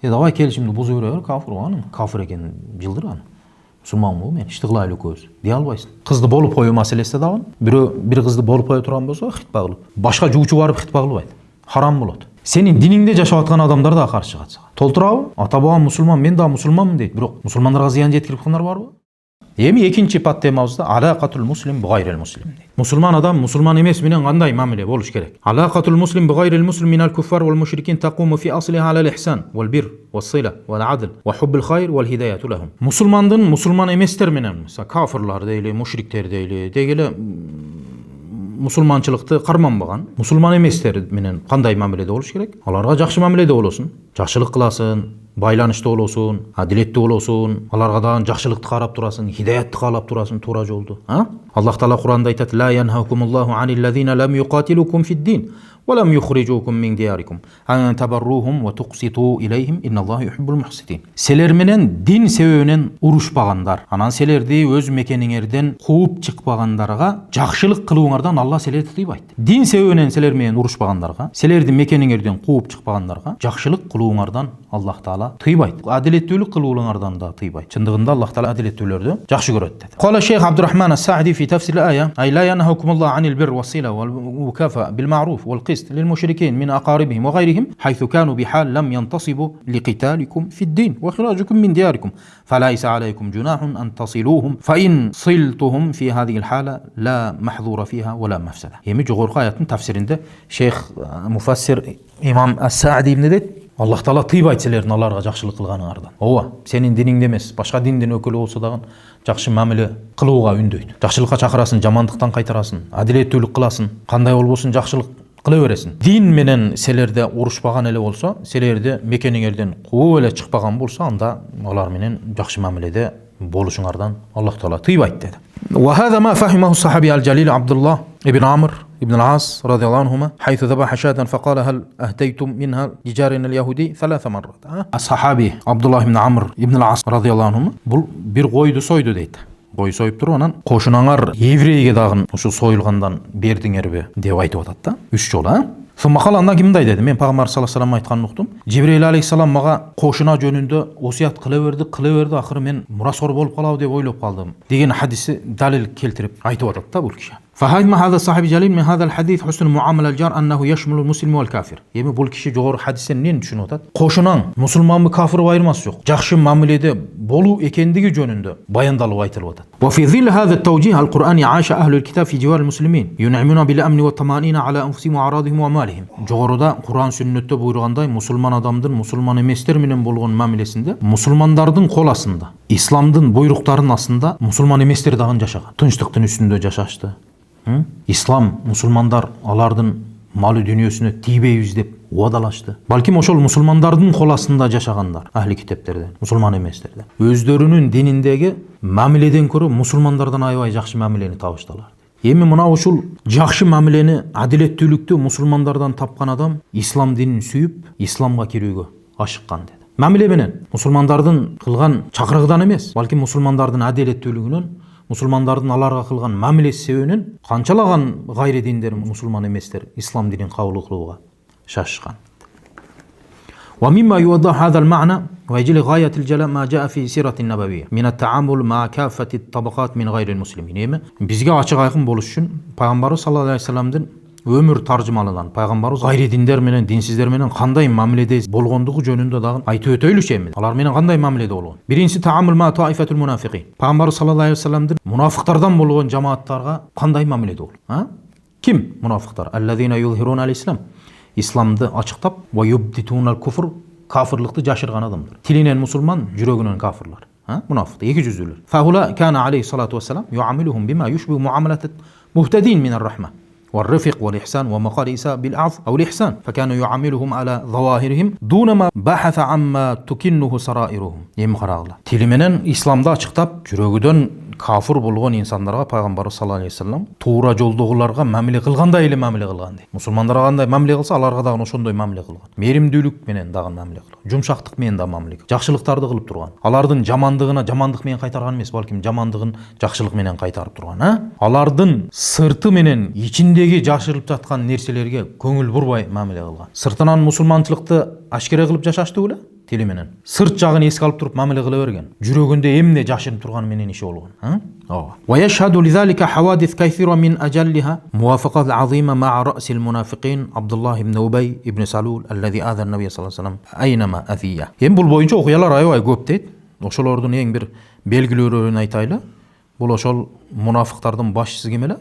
Давай келишимди бузуп бере бер, кафир аны. Кафир экенин жылдыр аны. Мусулманмын мен, ишти кылайлы экөөбүз. Дей албайсың. Кызды болуп коюу маселеси дагы. Бир кызды болуп кое турган болсо, хитба кылып. Башка жуучу барып хитба кылбайт. Харам болот. Сенин диниңде жашап аткан адамдар да каршы чыгат. Толтурабы? Ата бабам мусулман, мен да мусулманмын дейт. Бирок мусулмандарга зыян жеткирип аткандар барбы? Эми экинчи подтемабызда алакатул муслим бигайрил муслим дейт. Мусулман адам мусулман эмес менен кандай мамиле болуш керек? Алакатул муслим бигайрил муслим минал куффар вал мушрикин тaqуmu fi asliha ala al-ihsan wal bir was sila wal adl wa hubbul khayr wal hidayatu lahum. Мусулмандын мусулман эместер менен, мисалы кафирлар дейли, мушриктер дейли, дегеле мусулманчылыкты карманбаган мусулман эместер менен кандай мамиледе болуш керек? Аларга жакшы мамиледе болосун, жакшылык кыласың, байланышты болосун, адилеттүү болосун, аларга дагы жакшылыкты карап турасың, хидаятты каалап турасың, туура жолду. Аллах Таала Кур'анда айтат: "Ла янхакумуллаху анил лазина лам юqatilukum fid-din wa lam yukhrijukum min diyarikum an tabarruhum wa tuqsitu ilayhim innallaha yuhibbul muhsinin." Силер менен дин себебинен урушпагандар, анан силерди өз мекениңерден кууп чыкпагандарга жакшылык кылууңардан Алла силерди тыйбайт. Дин себебинен силер менен урушпагандарга, силерди мекениңерден кууп чыкпагандарга жакшылык кылууңардан Аллах Таала тыйбайт. Адилеттүүлүк кылуулардан да тыйбайт. Чындыгында Аллах Таала адилеттүүлөрдү жакшы көрөт деди. Кала Шейх Абдурахман ас-Саади fi tafsir al-aya ay la yanhakumullahu anil birri was-sila wal-mukafa'a bil-ma'ruf wal-qist lil-mushrikeen min aqaribihim wa ghayrihim haythu kanu bihal lam yantasibu liqitalikum fid-din wa khirajukum min diyarikum falaysa alaykum junahun an tasiluhum fa in siltuhum fi hadhihi al-hala la mahdhura fiha wa la mafsada. Yemi jogorqu ayatın tafsirinde Şeyh mufassir İmam As-Saadi ibn deydi: Аллах Таала тыйбайт силердин аларга жакшылык кылганыңардан. Ооба, сенин диниңде эмес, башка диндин өкүлү болсо дагы жакшы мамиле кылууга үндөйт. Жакшылыкка чакырасың, жамандыктан кайтарасың, адилеттүүлүк кыласың, кандай болбосун жакшылык кыла бересиң. Дин менен силерде урушпаган эле болсо, силерде мекениңерден кууп эле чыкпаган болсо, анда алар менен жакшы мамиледе болушуңардан Аллах Таала тыйбайт деди. Wa hadha ma fahimahu as-sahabi al-jalil Abdullah ibn Amr ibn al-As radiyallahu anhuma haythu dhabaha shatan faqala hal ahtaytum minha lijarin al-yahudi thalatha marrat. As-sahabi Abdullah ibn Amr ibn al-As radiyallahu anhuma bul bir koydu soydu deydi. Koy soyup туруп анан кошунаңар еврейге дагы ушу союлгандан бердиңерби деп айтып атат да. 3 жолу, Суммахаланда кимдай деди? Мен Пайгамбар саллаллаху алейхи айтканын уктум. Жибрейил алейхиссалам мага кошуна жөнүндө осуят кыла берди, акыры мен мурасор болуп калабы деп ойлоп калдым деген хадиси далил келтирип айтып атат да бул киши. فهاجم هذا الصحابي جليل من هذا الحديث حسن المعاملة الجار أنه يشمل المسلم والكافر. Эми бул киши жогору хадистен эмнени түшүнүп атат? Кошунан мусулманбы кафирби айырмасы жок. Жакшы мамиледе болуу экендиги жөнүндө баяндалып айтылып атат. وفي ظل هذا التوجيه القرآني عاش أهل الكتاب في جوار المسلمين ينعمون بالأمن والطمأنينة على أنفسهم وأعراضهم وأموالهم. Жогоруда Кур'ан сүннөттө буйругандай мусулман адамдын мусулман эместер менен болгон мамилесинде мусулмандардын кол астында, исламдын буйруктарынын астында мусулман эместер дагы жашаган. Тынчтыктын үстүндө жашашты. Ислам мусулмандар алардын малы дүнүйөсүнө тийбейбиз деп уадалашты. Балким ошол мусулмандардын кол астында жашагандар, ахли китептерден, мусулман эместерден өздөрүнүн дининдеги мамиледен көрө мусулмандардан аябай жакшы мамилени табышталар. Эми мына ушул жакшы мамилени, адилеттүүлүктү мусулмандардан тапкан адам ислам динин сүйүп, исламга кирүүгө ашыккан деди. Мамиле менен мусулмандардын кылган чакырыгынан эмес, балким мусулмандардын адилеттүүлүгүнөн, мусулмандардын аларга кылган мамилеси себебинен канчалаган гайри диндер мусулман эместер ислам динин кабыл кылууга шашышкан. ومما يوضح هذا المعنى ويجي غاية الجلاء ما جاء في سيرة النبوية من التعامل مع كافة الطبقات من غير المسلمين. Эми бизге ачык айкын болуш үчүн Пайгамбарыбыз саллаллаху алейхи вассаламдын өмүр таржымалынан Пайгамбарыбыз гайри диндер менен, динсиздер менен кандай мамиледе болгондугу жөнүндө дагы айтып өтөйлүчү эми. Алар менен кандай мамиледе болгон? Биринчи таамул ма таифатул мунафиқин. Пайгамбарыбыз саллаллаху алейхи вассаламдын мунафиктардан болгон жамааттарга кандай мамиледе болгон? Ким мунафиктар? Аллазина юзхируна ал-ислам. Исламды ачыктап, ва юбдитунал куфр, кафирлыкты жашырган адамдар. Тилинен мусулман, жүрөгүнөн кафирлар. Мунафиq, эки жүздүүлөр. Фахула кана алейхи салату вассалам юамилухум бима юшбиху муамалатат мухтадин минар рахма. والرفق والإحسان ومقال إساء بالعفو أو الإحسان فكان يعاملهم على ظواهرهم دون ما بحث عما تكنه سرائرهم. Эми карагыла. Тили менен исламда ачыктап, жүрөгүдөн кафир болгон инсандарга Пайгамбар саллаллаху алейхи вассалам туура жолдогуларга мамиле кылгандай эле мамиле кылган дейт. Мусулмандарга кандай мамиле кылса, аларга дагы ошондой мамиле кылган. Мээримдүүлүк менен дагы мамиле кылган. Жумшактык менен да мамиле кылган. Жакшылыктарды кылып турган. Алардын жамандыгына жамандык менен кайтарган эмес, балким жамандыгын жакшылык менен кайтарып турган. Алардын сырты менен ичиндеги жашырылып жаткан нерселерге көңүл бурбай мамиле кылган. Сыртынан мусулманчылыкты ашкере кылып жашашты беле? тили менен. Сырт жагын эске алып туруп мамиле кыла берген. Жүрөгүндө эмне жашырып турганы менен иши болгон. Ооба. Wa yashhadu lidhalika hawadith kathira min ajalliha muwafaqat azima ma'a ra's al-munafiqin Abdullah ibn Ubay ibn Salul alladhi adha an-nabiy sallallahu alayhi wasallam aynama athiya. Бул боюнча окуялар аябай көп дейт. Ошолордун эң бир белгилүүлөрүн айтайлы. Бул ошол мунафиктардын башчысы ким эле?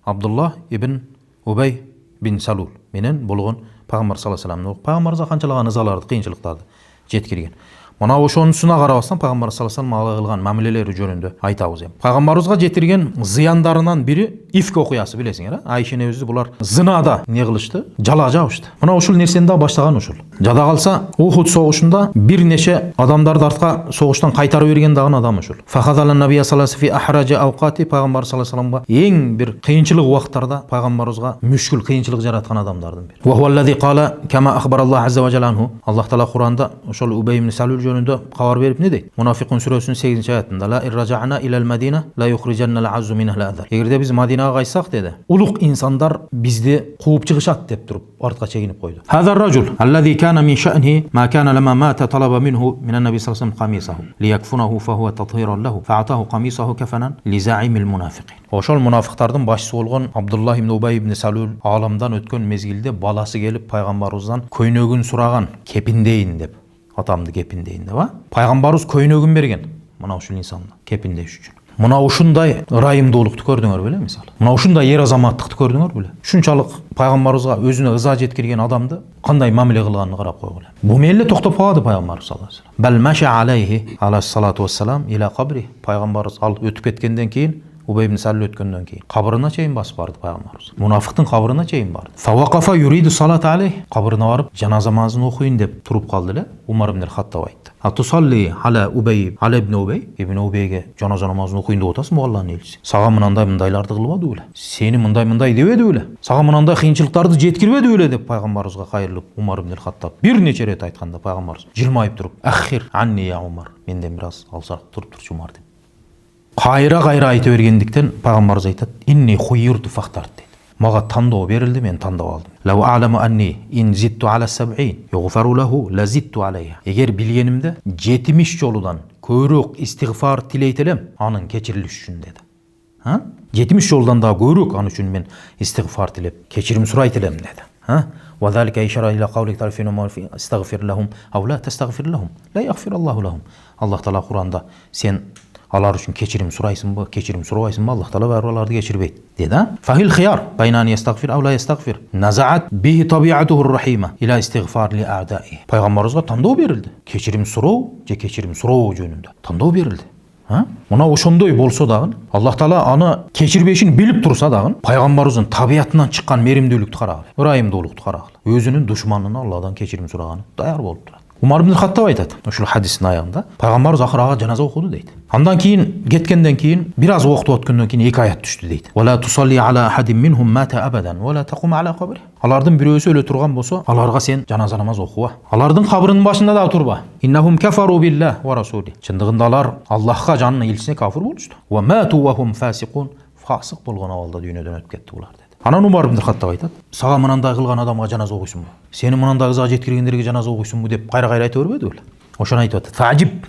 Абдулlah ibn Ubay bin Salul менен болгон Пайгамбар саллаллаху алейхи вассалам. Пайгамбарга канчалаган ызаларды, кыйынчылыктарды жеткирген. Мына ошонусуна карабастан Пайгамбар саллаллаху алейхи вассалам кылган мамилелери жөнүндө айтабыз эми. Пайгамбарыбызга жетирген зыяндарынан бири ифк окуясы, билесиңер, Айша энебизди булар зынада не кылышты? Жала жабышты. Мына ушул нерсени да баштаган ушул. Жада калса, Ухуд согушунда бир нече адамдарды артка согуштан кайтарып берген дагы адам ушул. Фахадалан набия саллаллаху алейхи ва ахража авқати Пайгамбар саллаллаху алейхи ва эң бир кыйынчылык убактарда Пайгамбарыбызга мүшкүл кыйынчылык жараткан адамдардын бири. Ва хуаллази кала кама ахбараллаху азза ва жала анху. Аллах таала Кур'анда ошол Убай ибн Салул жөнүндө кабар берип не дейт? Мунафикун сүрөсүнүн 8-аятында ла ирражана илал мадина ла юхриjanna al-azzu minha al-adhar. Эгерде биз Мадинага кайтсак деди, улук инсандар бизди кууп чыгышат деп туруп артка чегинип койду. Хаза ражул аллази кана мин шa'nihi ma kana lama mata talaba minhu min an-nabi sallallahu alayhi wasallam qamisahu liyakfunahu fa huwa tathiran lahu fa'atahu qamisahu kafanan li za'imil munafiqin. Ошол мунафиктардын башчысы болгон Абдулlah ибн Убай ибн Салул аламдан өткөн мезгилде баласы келип пайгамбарыбыздан көйнөгүн сураган, кепиндейин деп. Атамды кепиндейин деп, Пайгамбарыбыз көйнөгүн берген. Мына ушул инсанды кепиндеш үчүн. Мына ушундай ырайымдуулукту көрдүңөр беле мисалы. Мына ушундай ер азаматтыкты көрдүңөр беле. Ушунчалык пайгамбарыбызга өзүнө ыза жеткирген адамды кандай мамиле кылганын карап койгула. Бу менен токтоп калды пайгамбар саллаллаху алейхи вассалам. Бал маша алейхи алейхиссалату вассалам ила кабри. Пайгамбарыбыз алып өтүп кеткенден кийин, Убай ибн Салул өткөндөн кийин кабырына чейин басып барды пайгамбарыбыз. Мунафиктин кабырына чейин барды. Фавакафа юриду салат алейхи. Кабырына барып жаназа намазын окуйын деп туруп калды эле. Умар ибн Хаттаб айтты. Атусалли ала Убай, ала ибн Убай, ибн Убайге жаназа намазын окуйын деп атасың, Алланын элчиси. Сага мындайларды кылбады беле? Сени мындай дебеди беле? Сага мындай кыйынчылыктарды жеткирбеди беле деп пайгамбарыбызга кайрылып Умар ибн Хаттаб бир нече рет айтканда пайгамбарыбыз жылмайып туруп, "Ахир анни я Умар." Менден бир аз алсараак туруп турчу Умар деп. Кайра айта бергендиктен пайгамбарыбыз айтат: "Инни хуйирту фахтарт" дейт. Мага тандоо берилди, мен тандап алдым. Лау а'ламу анни ин зитту ала 70 югфару лаху ла зитту алайха. Эгер билгенимде 70 жолудан көбүрөөк истигфар тилейт элем, анын кечирилиши үчүн деди. 70 жолдан да көбүрөөк аны үчүн мен истигфар тилеп, кечирим сурайт элем деди. Ва залика ишара ила кавлик тарфину ма фи астагфир лахум ау ла тастагфир лахум ла ягфир Аллаху лахум. Аллах таала Кур'анда сен алар үчүн кечирим сурайсыңбы, кечирим сурабайсыңбы, Аллах таала баары аларды кечирбейт деди. Фахил хияр байнан ястагфир ау ла ястагфир. Назаат бихи табиатуху рахима ила истигфар ли а'даи. Пайгамбарыбызга тандоо берилди. Кечирим суроо же кечирим суроо жөнүндө тандоо берилди. Мына ошондой болсо дагы, Аллах таала аны кечирбешин билип турса дагы, пайгамбарыбыздын табиятынан чыккан меримдүүлүктү карагыла, ырайымдуулукту карагыла. Өзүнүн душманына Алладан кечирим сураганы даяр болуп турат. Умар ибн Хаттаб айтат, ушул хадистин аягында, пайгамбарыбыз акырага жаназа окуду дейт. Андан кийин кеткенден кийин бир аз окутуп өткөндөн кийин 2 аят түштү дейт. Вала тусалли ала ахадин минхум мата абадан вала тaqum ала qabri. Алардын бирөөсү өлө турган болсо, аларга сен жаназа намаз окуба. Алардын кабырынын башында да турба. Иннахум кафару биллах ва расули. Чындыгында алар Аллахка жанын элчисине кафир болушту. Ва мату ва хум фасикун. Фасык болгон абалда дүйнөдөн өтүп кетти булар. Анан Умар ибн Хаттаб айтат: "Сага мынандай кылган адамга жаназа окуйсуңбу? Сени мынандай ыза жеткиргендерге жаназа окуйсуңбу?" деп кайра айта бербеди беле? Ошону айтып атат. Фа'жиб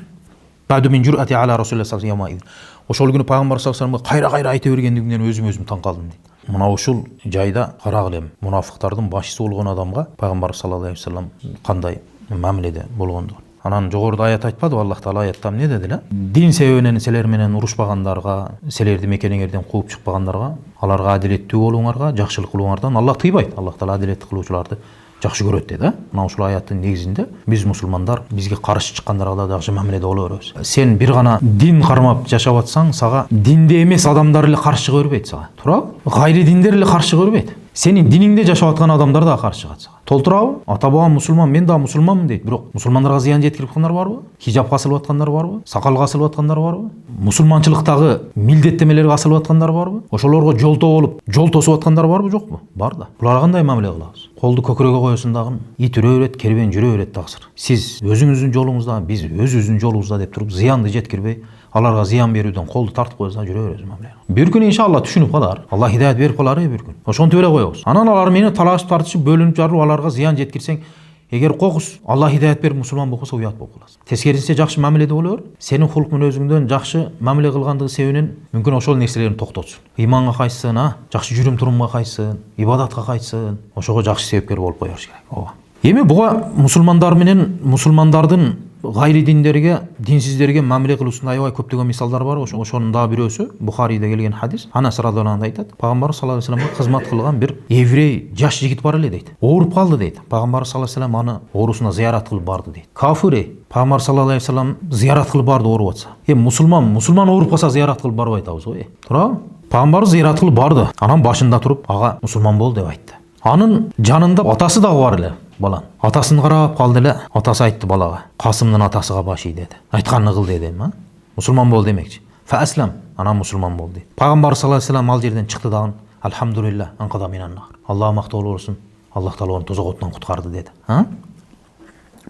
ба'ду мин жур'ати ала Расулуллах саллаллаху алейхи ва саллям. Ошол күнү пайгамбар саллаллаху алейхи ва саллямга кайра айта бергендигинен өзүм таң калдым дейт. Мына ушул жайда карагыла эми мунафиктардын башчысы болгон адамга пайгамбар саллаллаху алейхи ва саллям кандай мамиледе болгондугун. Анан жогоруда аят айтпадыбы, Аллах таала аятта эмне деди эле? Дин себебинен силер менен урушпагандарга, силерди мекениңерден кууп чыкпагандарга, аларга адилеттүү болуңарга, жакшылык кылууңардан Аллах тыйбайт. Аллах таала адилет кылуучуларды жакшы көрөт деди. Мына ушул аяттын негизинде биз мусулмандар бизге каршы чыккандарга да жакшы мамиледе боло беребиз. Сен бир гана дин кармап жашап атсаң, сага динде эмес адамдар эле каршы көрбөйт сага. Туурабы? Гайри диндер эле каршы көрбөйт. Сенин диниңде жашап аткан адамдар да каршы чыгат сага. Толтурабы? Ата бабам мусулман, мен да мусулманмын дейт. Бирок мусулмандарга зыян жеткирип аткандар барбы? Хижабка асылып аткандар барбы? Сакалга асылып аткандар барбы? Мусулманчылыктагы милдеттемелерге асылып аткандар барбы? Ошолорго жолтоо болуп, жол тосуп аткандар барбы, жокпу? Бар да. Буларга кандай мамиле кылабыз? Колду көкүрөгө коесуң дагы, ит үрө берет, кербен жүрө берет таксыр. Сиз өзүңүздүн жолуңузда, биз өзүбүздүн жолубузда деп туруп зыянды жеткирбей, аларга зыян берүүдөн колду тартып койсо жүрө беребиз мамиле. Бир күн иншалла түшүнүп калар. Алла хидаят берип калар бир күн. Ошонтип эле коебуз. Анан алар менен талашып тартышып, бөлүнүп жарып, аларга зыян жеткирсең, Егер қоқыс Алла хидаят беріп мұсылман болса уят болып қаласың. Тескерісінше жақсы мәміледе бола бер. Сенің құлық мінезіңден жақсы мәміле қылғандығы себебінен мүмкін ошол нерселерін тоқтатсын. Иманға қайтсын, жақсы жүрім тұрымға қайтсын, ибадатқа қайтсын. Ошоға жақсы себепкер болып қоярыз керек. Эми буга мусулмандар менен мусулмандардын гайри диндерге, динсиздерге мамиле кылуусунда аябай көптөгөн мисалдар бар. Ошонун дагы бирөөсү Бухарийде келген хадис. Анас радhiyallahu anh айтат. Пайгамбар саллаллаху алейхи вассаламга кызмат кылган бир еврей жаш жигит бар эле дейт. Ооруп калды дейт. Пайгамбар саллаллаху алейхи вассалам аны оорусуна зыярат кылып барды дейт. Кафир. Пайгамбар саллаллаху алейхи вассалам зыярат кылып барды ооруп атса. Мусулман ооруп калса зыярат кылып барбай атабыз го. Туурабы? Пайгамбар зыярат кылып барды. Анан башында туруп, ага мусулман бол деп айтты. Анын жанында атасы дагы бар эле. Балан. Атасын қарап қалды эле. Атасы айтты балаға. Қасымның атасыға баши деді. Айтқанын қыл деді, Мусулман бол демекші. Фа аслам, ана мусулман бол деді. Пайғамбар саллаллаху алейхи вассалам ал жерден шықты дагы. Алхамдулилlah, анқада минан нар. Алла мақтаулы болсын. Аллах таала оны тозақ отынан құтқарды деді.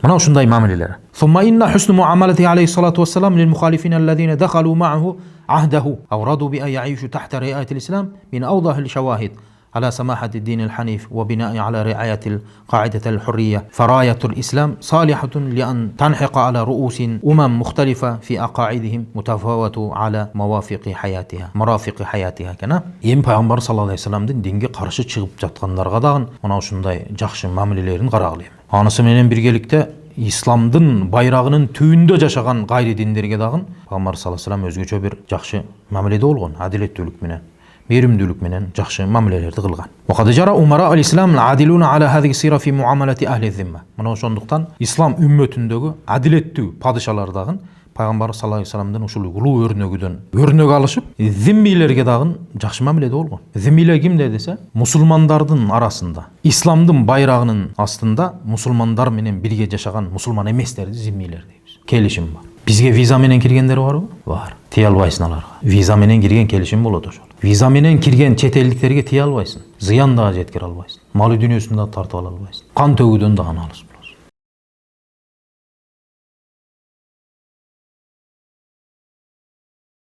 Мына ушундай мамилелер. Сумма инна хусну муамалати алейхи салату вассалам лил мухалифин аллазина дахалу ма'аху ахдаху аw radu bi an ya'ishu tahta ri'ayati al-islam min awdah al-shawahid على سماحة الدين الحنيف وبناء على رعاية القاعدة الحرية فراية الإسلام صالحة لأن تنحق على رؤوس مختلفة في أقاعدهم متفاوتة على مرافق حياتها كنا Пайғамбар саллаллаху алейхи вассаламдын динге каршы чыгып жаткандарга дагы мына ушундай жакшы мамилелерин карагыла. Анысы менен биргеликте исламдын байрагынын түбүндө жашаган гайри диндерге дагы Пайгамбар саллаллаху алейхи вассалам өзгөчө бир жакшы мамиледе болгон, адилеттүүлүк менен мейримдүүлүк менен жакшы мамилелерди кылган. Вакад жара умара ал-ислам адилуна ala hadhihi sira fi muamalati ahli zimma. Мына ошондуктан ислам үммөтүндөгү адилеттүү падышалар дагы Пайгамбар саллаллаху алейхи вассаламдын ушул улуу өрнөгүдөн өрнөк алышып, зиммилерге дагы жакшы мамиледе болгон. Зиммилер кимдер десе, мусулмандардын арасында, исламдын байрагынын астында мусулмандар менен бирге жашаган мусулман эместерди зиммилер дейбиз. Келишим бар. Бизге виза менен киргендер барбы? Бар. Тие албайсың аларга. Виза менен кирген келишим болот ошол. Виза менен кирген чет элдиктерге тие албайсың. Зыян дагы жеткире албайсың. Малы дүнөсүн дагы тартып ала албайсың. Кан төгүүдөн дагы алыс болосуң.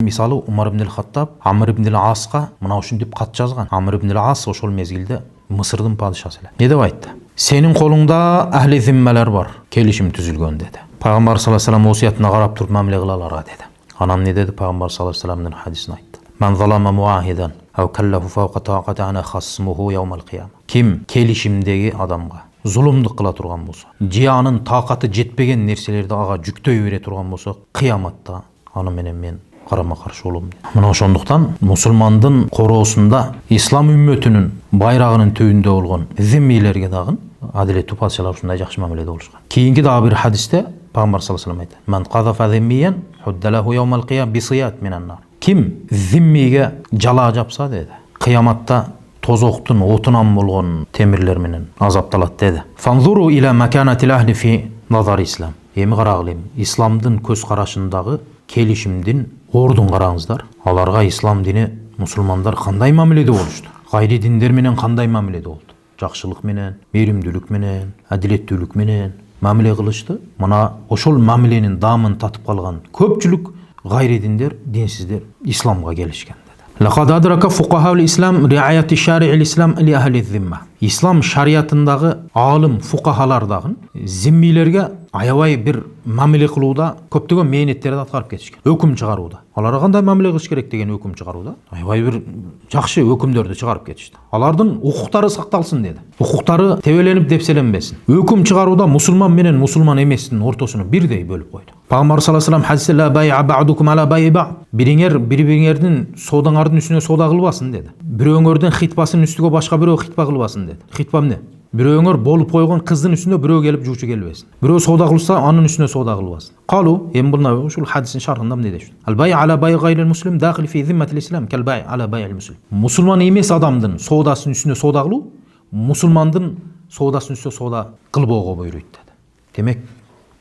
Мисалы Умар ибн ал-Хаттаб Амр ибн ал-Аска мына ушинтип кат жазган. Амр ибн ал-Ас ошол мезгилде Мисырдын падышасы эле. Не деп айтты? Сенин колуңда ахли зиммалар бар. Келишим түзүлгөн деди. Пайгамбар саллаллаху алейхи вассалам осиятына карап туруп мамиле кыла аларга деди. Анан не деди? Пайгамбар саллаллаху алейхи вассаламдын хадисин айтты. Ман залама муахидан ау каллаху фаука таакати ана хасмуху яумал кияма. Ким келишимдеги адамга зулумдук кыла турган болсо, же анын таакаты жетпеген нерселерди ага жүктөй бере турган болсо, кыяматта аны менен мен карама каршы болом. Мына ошондуктан мусулмандын короосунда ислам үммөтүнүн байрагынын түбүндө болгон зиммилерге дагы адилеттүү падышалар ушундай жакшы мамиледе болушкан. Кийинки дагы бир хадисте Пайгамбар саллаллаху алейхи вассалам айтты: "Ман казафа зиммиян худдалаху яумал киям бисият минан нар." Ким зиммиге жала жапса деди, кыяматта тозоктун отунан болгон темирлер менен азапталат деди. Фанзуру ила маканатил ахли фи назар ислам. Эми карагыла, исламдын көз карашындагы келишимдин ордун караңыздар. Аларга ислам дини мусулмандар кандай мамиледе болушту? Гайри диндер менен кандай мамиледе болду? Жакшылык менен, мейримдүүлүк менен, адилеттүүлүк менен мамиле кылышты. Мына ошол мамиленин даамын татып калган көпчүлүк гайри диндер, динсиздер исламга келишкен деди. Лaqad adraka fuqahaul islam riayati shari'il islam li ahli zimma. Ислам шариятындагы алым фукахалар дагы зиммилерге аябай бир мамиле кылууда көптөгөн мээнеттерди аткарып кетишкен. Өкүм чыгарууда. Аларга кандай мамиле кылыш керек деген өкүм чыгарууда аябай бир жакшы өкүмдөрдү чыгарып кетишти. Алардын укуктары сакталсын деди. Укуктары тебеленип депселенбесин. Өкүм чыгарууда мусулман менен мусулман эместин ортосуну бирдей бөлүп койду. Пайгамбар саллаллаху алейхи вассалам хадисте ла бай'a ba'dukum ala bay'i ba'. Бириңердин содаңардын үстүнө сода кылбасын деди. Бирөөңөрдүн хитбасынын үстүгө башка бирөө хитба кылбасын деди. Хитба эмне? Бирөөңөр болуп койгон кыздын үстүнө бирөө келип жуучу келбесин. Бирөө сода кылса, анын үстүнө сода кылбасын. Калу, эми бул ушул хадистин шархында эмне дешти? Ал бай'а ala bay'i ghayril muslim dakhil fi zimmatil islam kal bay'i ala bay'il muslim. Мусулман эмес адамдын содасынын үстүнө сода кылуу мусулмандын содасынын үстүнө сода кылбоого буйруйт деди. Демек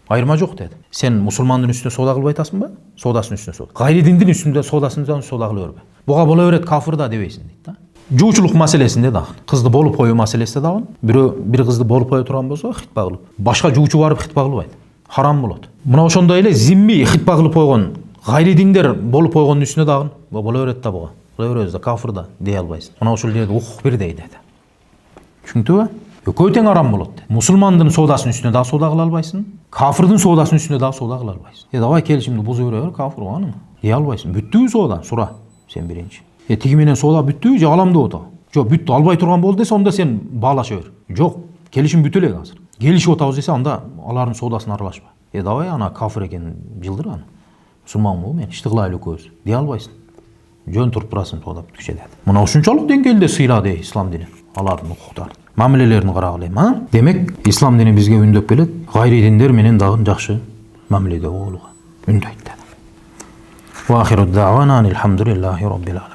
айырма жок деди. Сен мусулмандын үстүнө сода кылбай атасың ба? Содасынын үстүнө сода. Гайри диндин үстүндө содасынын сода кыла бербе. Буга боло берет кафир да дебейсиң дейт да. Жуучулук маселесинде дагы, кызды болуп коюу маселесинде дагы бирөө бир кызды болуп кое турган болсо хитба кылып, башка жуучу барып хитба кылбайт. Харам болот. Мына ошондой эле зимми хитба кылып койгон, гайри диндер болуп койгондун үстүнө дагы боло берет да буга. Боло берет да кафир да дей албайсың. Мына ошол жерде укук бирдей деди. Түшүндүңбү? Экөө тең арам болот. Мусулмандын соодасынын үстүнө дагы соода кыла албайсың. Кафирдин соодасынын үстүнө дагы соода кыла албайсың. Давай келишимди буза бере бер, кафир анын. Дей албайсың. Бүттүбү соода? Сура. Сен биринчи. Тиги менен соода бүттүбү же алам деп атабы? Жок, бүттү, албай турган болду десе, онда сен баалаша бер. Жок, келишим бүтө элек азыр. Келишип атабыз десе, анда алардын соодасына аралашпа. Давай ана кафир экенин жылдыр аны. Мусулманмын мен, ишти кылайлы экөөбүз. Дей албайсың. Жөн туруп турасың соода бүткүчө деді. Мына ушунчалык деңгээлде сыйлады ислам дини алардын укуктарын, мамилелерин карагыла эми. Демек, ислам дини бизге үндөп келет, гайри диндер менен дагы жакшы мамиледе болууга үндөйт. Ва ахиру дa'wana алхамдулиллахи rabbil alamin.